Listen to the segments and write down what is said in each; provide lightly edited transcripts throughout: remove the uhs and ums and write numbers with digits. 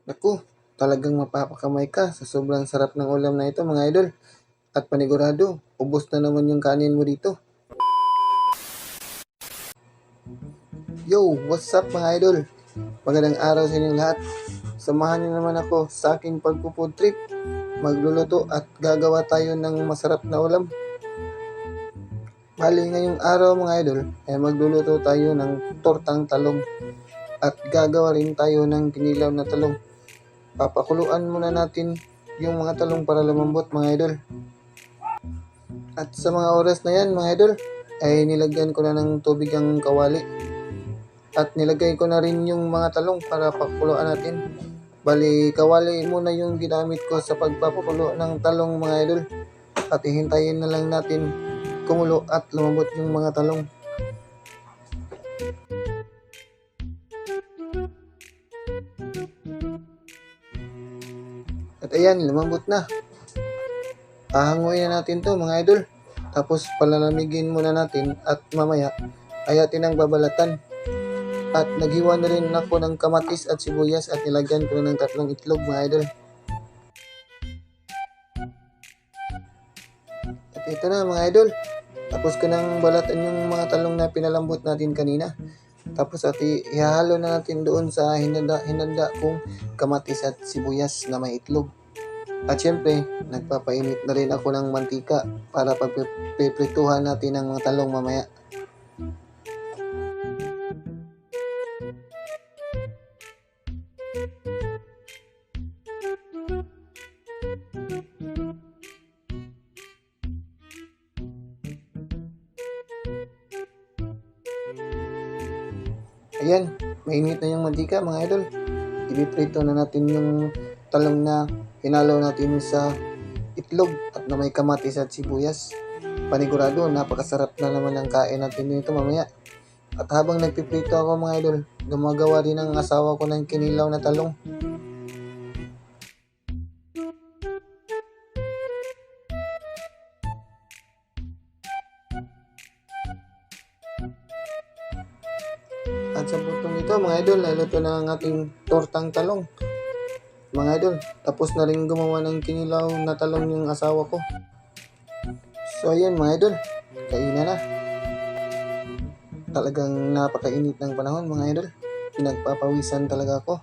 Naku, talagang mapapakamay ka sa sobrang sarap ng ulam na ito mga idol. At panigurado, ubos na naman yung kanin mo dito. Yo, what's up mga idol? Magandang araw sa inyong lahat. Samahan niyo naman ako sa aking pagpo-food trip. Magluluto at gagawa tayo ng masarap na ulam. Bali ngayong araw mga idol, ay magluluto tayo ng tortang talong. At gagawa rin tayo ng kinilaw na talong. Papakuluan muna natin yung mga talong para lumambot mga idol. At sa mga oras na yan mga idol, ay nilagyan ko na ng tubig ang kawali. At nilagay ko na rin yung mga talong para pakuluan natin. Bali, kawali muna yung ginamit ko sa pagpapakulo ng talong mga idol. At hihintayin na lang natin kumulo at lumambot yung mga talong. At ayan, lumambot na. Hahanguin na natin to mga idol. Tapos palalamigin muna natin at mamaya ay atin ang babalatan. At naghiwa na rin ako ng kamatis at sibuyas at nilagyan ko na ng 3 itlog mga idol. At ito na mga idol. Tapos ko nang balatan yung mga talong na pinalambot natin kanina. Tapos at ihahalo na natin doon sa hinanda kong kamatis at sibuyas na may itlog. At syempre, nagpapainit na rin ako ng mantika para pagpiprituhan natin ang mga talong mamaya. Ayan, mainit na yung mantika mga idol. Ipiprito na natin yung talong na hinalo natin sa itlog at na may kamatis at sibuyas. Panigurado, napakasarap na naman ang kain natin nito mamaya. At habang nagpiprito ako mga idol, gumagawa din ang asawa ko ng kinilaw na talong. At sa puntong ito mga idol, naluto na ang ating tortang talong. Mga idol, tapos na rin gumawa ng kinilaw na talong yung asawa ko. So ayan mga idol, kainan na. Talagang napakainit ng panahon mga idol. Pinagpapawisan talaga ako.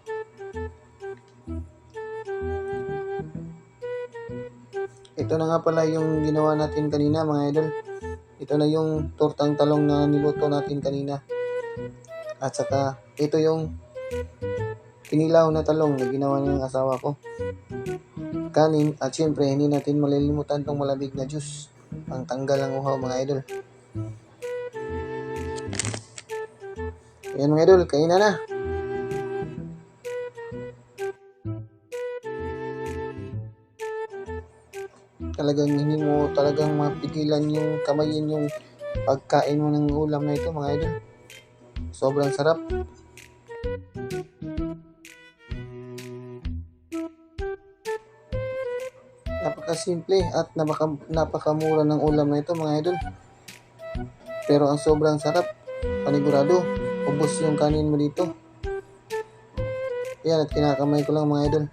Ito na nga pala yung ginawa natin kanina mga idol. Ito na yung tortang talong na niluto natin kanina. At saka ito yung kinilaw na talong na ginawa ng asawa ko. Kanin at syempre hindi natin malilimutan tong malamig na juice. Ang tanggal ang uhaw mga idol. Ayan mga idol, kainan na. Talagang hindi mo talagang mapigilan yung kamayin yung pagkain mo ng ulam na ito mga idol. Sobrang sarap. Napakasimple at napakamura ng ulam na ito mga idol. Pero ang sobrang sarap. Panigurado, ubos yung kanin mo dito. Yan at kinakamay ko lang mga idol.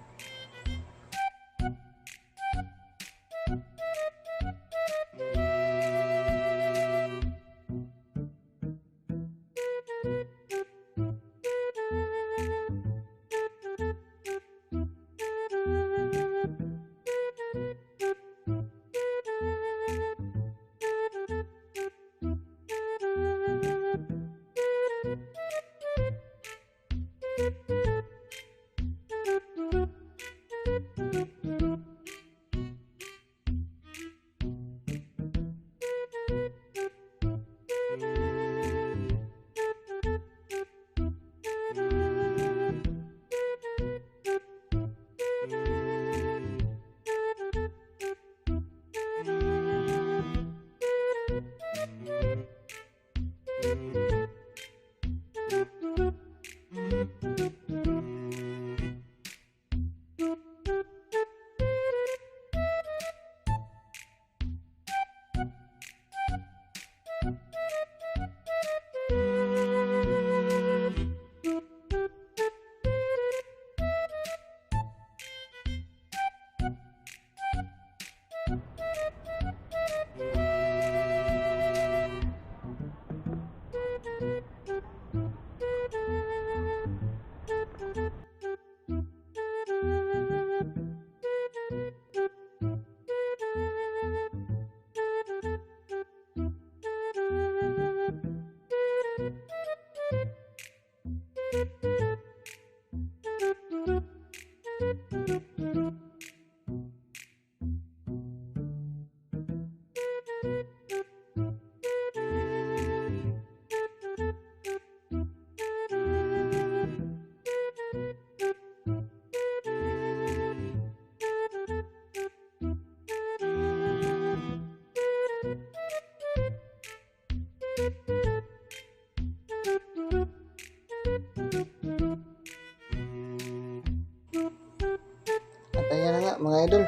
nga mga idol.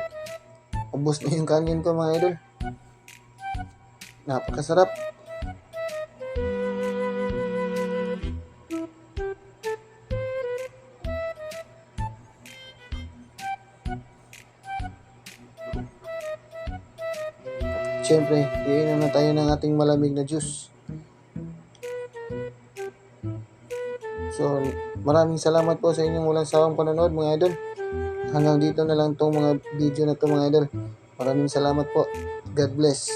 Ubos na yung kanin ko mga idol. Napakasarap. Siyempre, iinom na tayo ng ating malamig na juice. So, maraming salamat po sa inyong walang sawang panonood mga idol. Hanggang dito na lang tong mga video na to mga idol. Maraming salamat po. God bless.